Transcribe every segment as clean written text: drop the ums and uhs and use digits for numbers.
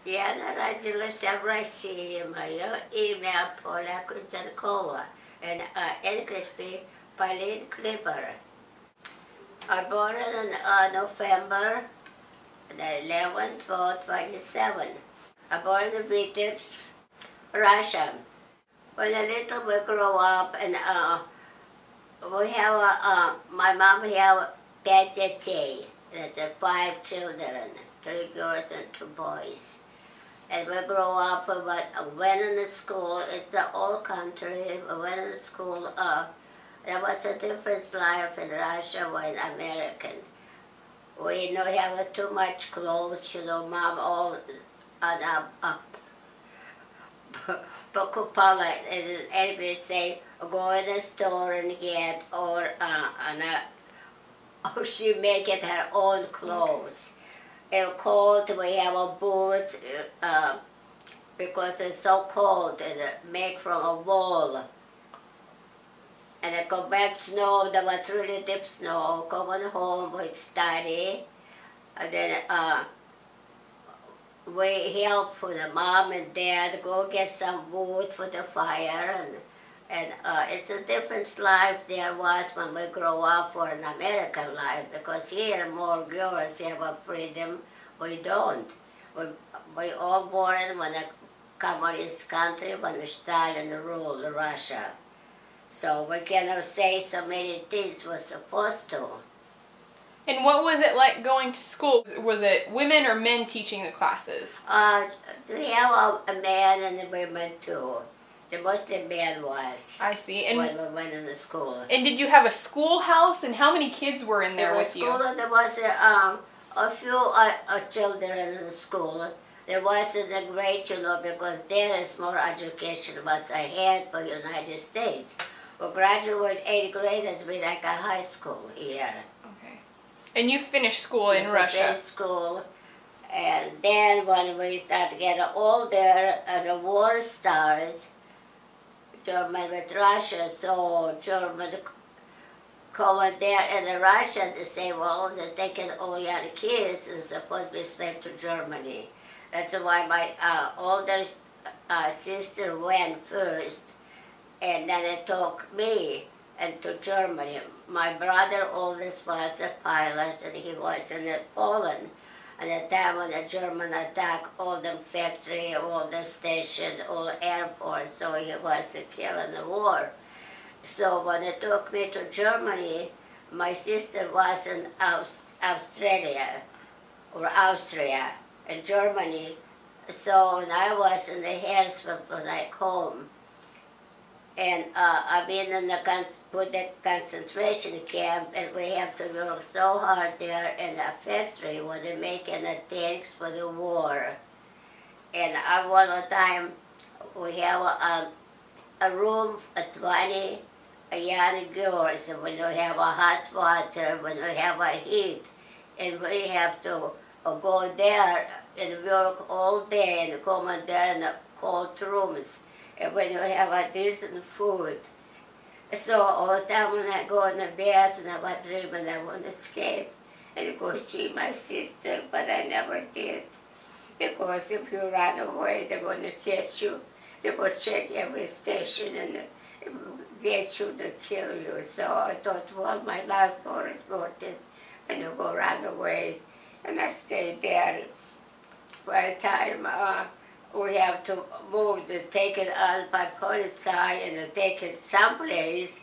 Я народилася в Росії, моє ім'я Pauline Klueber, and English be Pauline Klueber. I born in November 11, 12, 27. I born in Vitebsk, Russia. When a little we grow up, and we have my mom have 5 детей, that's 5 children, 3 girls and 2 boys. And we grow up, but went in the school, it's an old country, we went in school, there was a different life in Russia when American. We don't have too much clothes, you know, mom all покупала, everybody say, go in the store and get, or she make it her own clothes. It's cold, we have a boots, because it's so cold, and make from a wool. And I go back snow, there was really deep snow, coming home, we study, and then we help for the mom and dad, go get some wood for the fire, and it's a different life there was when we grow up for an American life, because here more girls have a freedom, we don't. We all born when a communist country, when Stalin ruled Russia. So we cannot say so many things we're supposed to. And what was it like going to school? Was it women or men teaching the classes? We have a man and a women too. The mostly men was. I see. And when we went in the school. And did you have a schoolhouse? And how many kids were in there with you? There was a few children in the school. There wasn't a great, you know, because there is more education was ahead for United States. We graduate 8th grade has been like a high school here. Okay. And you finished school in Russia? Finished school. And then when we start getting older and the war starts, German with Russia, so German come there, and the Russians they say, well, they're taking all young kids and supposed to be sent to Germany. That's why my older sister went first, and then they took me into Germany. My brother oldest was a pilot, and he was in Poland. At the time when the German attacked all the factory, all the station, all airports, so he was killed in the war. So when they took me to Germany, my sister was in Australia, or Austria, in Germany. So when I was in the Hersfeld, like home, and I've been in the concentration camp, and we have to work so hard there in a factory where they're making the tanks for the war. And one time, we have a room at 20 young girls, and when we have a hot water, when we have a heat, and we have to go there and work all day and come in there in the cold rooms. And when you have a decent food. So all the time when I go in the bed and I was dreaming I want to escape and go see my sister, but I never did. Because if you run away, they're going to catch you. They will check every station and get you to kill you. So I thought, well, my life is worth it. And you go run away. And I stayed there for a time. We have to move to take it out by police and take it someplace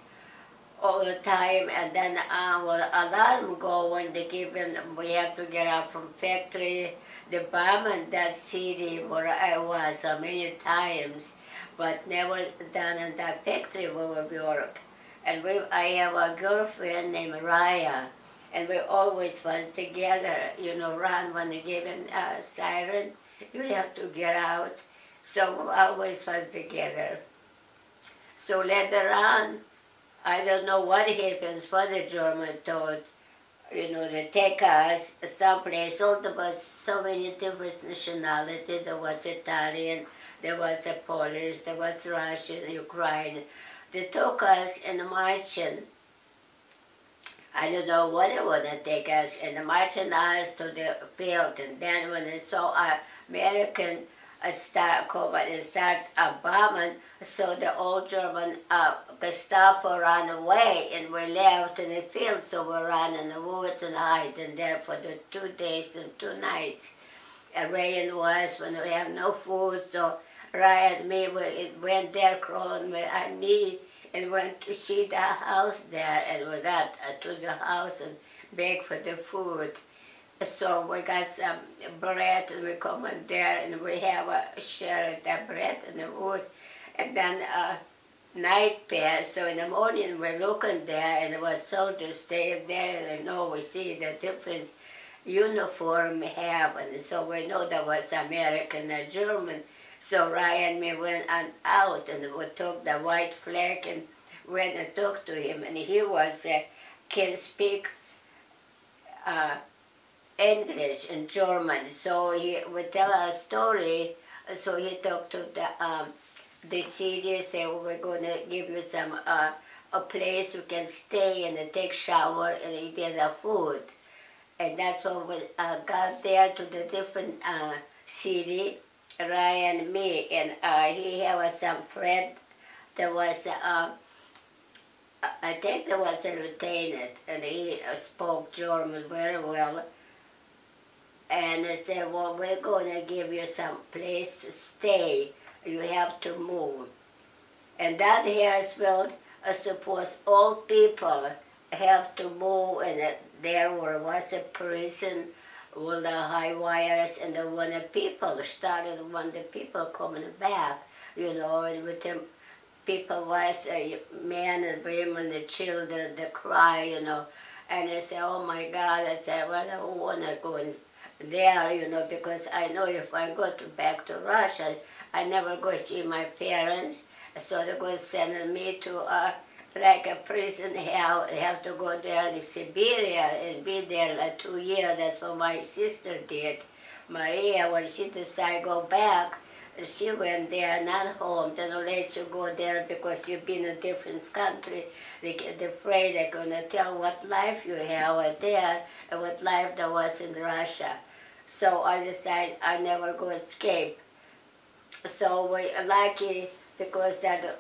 all the time, and then when alarm go when they give him, we have to get out from factory. The bomb in that city where I was so many times, but never done in that factory where we work. And I have a girlfriend named Raya, and we always was together, you know, run when they give a siren. You have to get out. So we always was together. So later on, I don't know what happens, what the German thought, you know, they take us someplace. All there was so many different nationalities. There was Italian, there was a Polish, there was Russian, Ukraine. They took us in marching I don't know what they want to take us, and marching us to the field. And then when they saw American start coming and start bombing, so the old German Gestapo ran away, and we left in the field. So we ran in the woods and hid in there for the 2 days and 2 nights. And rain was when we have no food, so Ryan and me went there crawling with our knee and went to see the house there, and we got to the house and begged for the food. So we got some bread, and we come in there and we have a share of that bread and the wood. And then night passed, so in the morning we're looking there, and there was soldiers staying there, and I know we see the difference uniform have, and so we know that was American and German. So Ryan and me went out, and we took the white flag and went and talked to him, and he was can speak English and German, so he would tell a story. So he talked to the city, say, well, we're going to give you some a place you can stay and take shower and eat the food. And that's when we got there to the different city, Ryan and me, and he had some friend that was, I think there was a lieutenant, and he spoke German very well. And they said, well, we're going to give you some place to stay. You have to move. And that Harrisville, I suppose all people have to move, and there was a prison with the high wires, and when the people started, when the people coming back, you know, and with the people was men and women, the children, they cry, you know, and they say, oh my God, I said, well, I don't want to go in there, you know, because I know if I go back to Russia, I never go see my parents, so they're going to send me to like a prison hell. I have to go there in Siberia and be there like 2 years. That's what my sister did. Maria, when she decided to go back, she went there, not home. They don't let you go there because you've been in a different country. They're afraid they're going to tell what life you have there and what life there was in Russia. So I decided I never go escape. So we lucky because that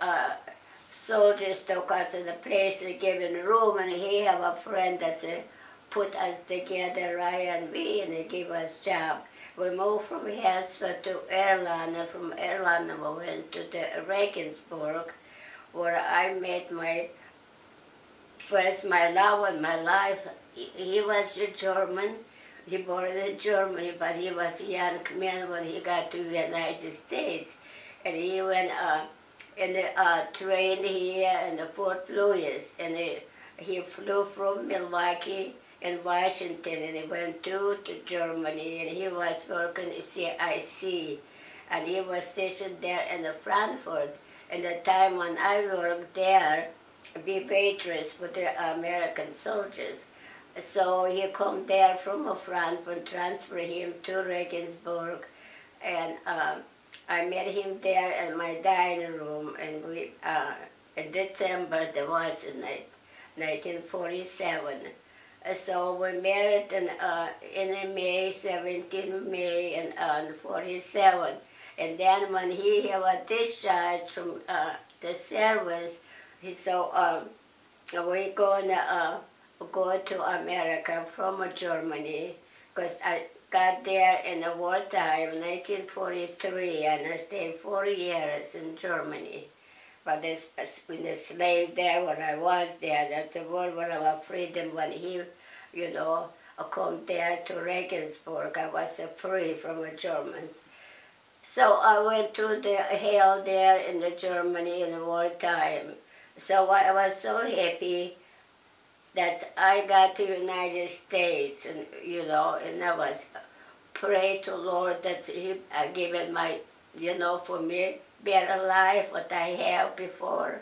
soldiers took us in a place and gave in a room, and he have a friend that put us together, Ryan and me, and he gave us job. We moved from Harrisville to Erlangen, and from Erlangen we went to the Regensburg, where I met my love in my life. He was a German. He born in Germany, but he was a young man when he got to the United States. And he went in the train here in the Fort Louis, and he flew from Milwaukee and Washington, and he went to Germany, and he was working at CIC, and he was stationed there in Frankfurt. And the time when I worked there, be waitress for the American soldiers. So he come there from Frankfurt, transfer him to Regensburg, and I met him there in my dining room, and we in December, that was in 1947. So we married in May, 17 May, and 47. And then when he had a discharge from the service, we gonna go to America from Germany, because I got there in the wartime, 1943, and I stayed 4 years in Germany. But when the slave there, when I was there, that's the world where I was freedom. When he, you know, come there to Regensburg, I was free from the Germans. So I went to the hell there in the Germany in the wartime. So I was so happy that I got to United States, and you know, and I was pray to Lord that He given my, you know, for me better life what I have before.